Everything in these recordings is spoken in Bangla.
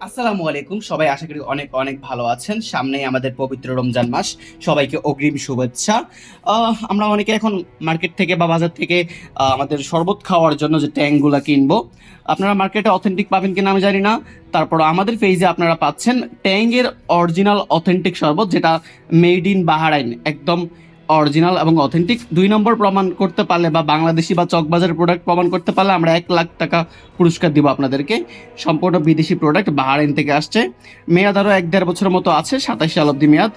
আসসালামু আলাইকুম। সবাই আশা করি অনেক অনেক ভালো আছেন। সামনেই আমাদের পবিত্র রমজান মাস। সবাইকে অগ্রিম শুভেচ্ছা। আমরা অনেকে এখন মার্কেট থেকে বা বাজার থেকে আমাদের শরবত খাওয়ার জন্য যে ট্যাঙ্কগুলা কিনবো, আপনারা মার্কেটে অথেন্টিক পাবেন কিনা আমি জানি না। তারপর আমাদের পেজে আপনারা পাচ্ছেন ট্যাঙ্গের অরিজিনাল অথেন্টিক শরবত, যেটা মেড ইন বাহারাইন, একদম অরিজিনাল এবং অথেন্টিক। 2 নম্বর প্রমাণ করতে পারলে বা বাংলাদেশি বা চকবাজারের প্রোডাক্ট প্রমাণ করতে পারলে আমরা 1 লাখ টাকা পুরস্কার দিব আপনাদেরকে। সম্পূর্ণ বিদেশি প্রোডাক্ট, বাহারাইন থেকে আসছে। মেয়াদ আরও 1-1.5 বছরের মতো আছে, 27 সাল অব্দি মেয়াদ।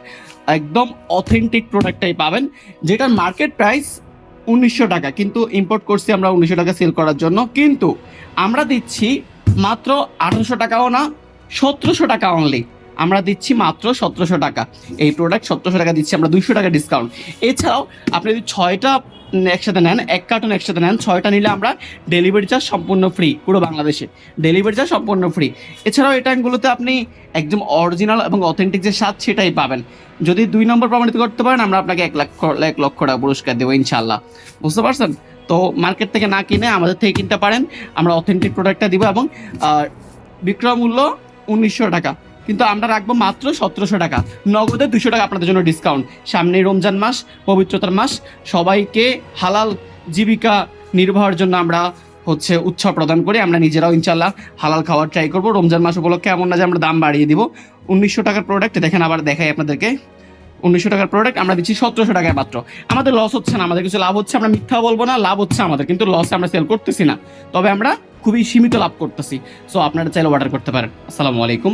একদম অথেন্টিক প্রোডাক্টটাই পাবেন, যেটার মার্কেট প্রাইস 1900 টাকা, কিন্তু ইম্পোর্ট করছি আমরা 1900 টাকা সেল করার জন্য। কিন্তু আমরা দিচ্ছি মাত্র 1800 টাকাও না, 1700 টাকা অনলি। আমরা দিচ্ছি মাত্র 1700 টাকা। এই প্রোডাক্ট 1700 টাকা দিচ্ছি আমরা, 200 টাকা ডিসকাউন্ট। এছাড়াও আপনি যদি 6টা একসাথে নেন, 1 কার্টন একসাথে নেন, 6টা নিলে আমরা ডেলিভারি চার্জ সম্পূর্ণ ফ্রি, পুরো বাংলাদেশে ডেলিভারি চার্জ সম্পূর্ণ ফ্রি। এছাড়াও এই ট্যাঙ্কগুলোতে আপনি একদম অরিজিনাল এবং অথেন্টিক যে স্বাদ সেটাই পাবেন। যদি 2 নম্বর প্রমাণিত করতে পারেন, আমরা আপনাকে 1 লক্ষ টাকা পুরস্কার দেবো ইনশাল্লাহ। বুঝতে পারছেন? তো মার্কেট থেকে না কিনে আমাদের থেকে কিনতে পারেন, আমরা অথেন্টিক প্রোডাক্টটা দিব। এবং বিক্রয় মূল্য 1900 টাকা, কিন্তু আমরা রাখবো মাত্র 1700 টাকা। নগদে 200 টাকা আপনাদের জন্য ডিসকাউন্ট। সামনেই রমজান মাস, পবিত্রতার মাস। সবাইকে হালাল জীবিকা নির্বাহের জন্য আমরা উৎসাহ প্রদান করি। আমরা নিজেরাও ইনশাল্লাহ হালাল খাওয়ার ট্রাই করবো। রমজান মাস উপলক্ষে এমন না যে আমরা দাম বাড়িয়ে দিব। 1900 টাকার প্রোডাক্ট দেখেন, আবার দেখাই আপনাদেরকে। 1900 টাকার প্রোডাক্ট আমরা দিচ্ছি 1700 টাকায় মাত্র। আমাদের লস হচ্ছে না, আমাদের কিছু লাভ হচ্ছে। আমরা মিথ্যা বলবো না, লাভ হচ্ছে আমাদের, কিন্তু লসে আমরা সেল করতেছি না। তবে আমরা খুবই সীমিত লাভ করতেছি। সো আপনারা চাইলে অর্ডার করতে পারেন। আসসালামু আলাইকুম।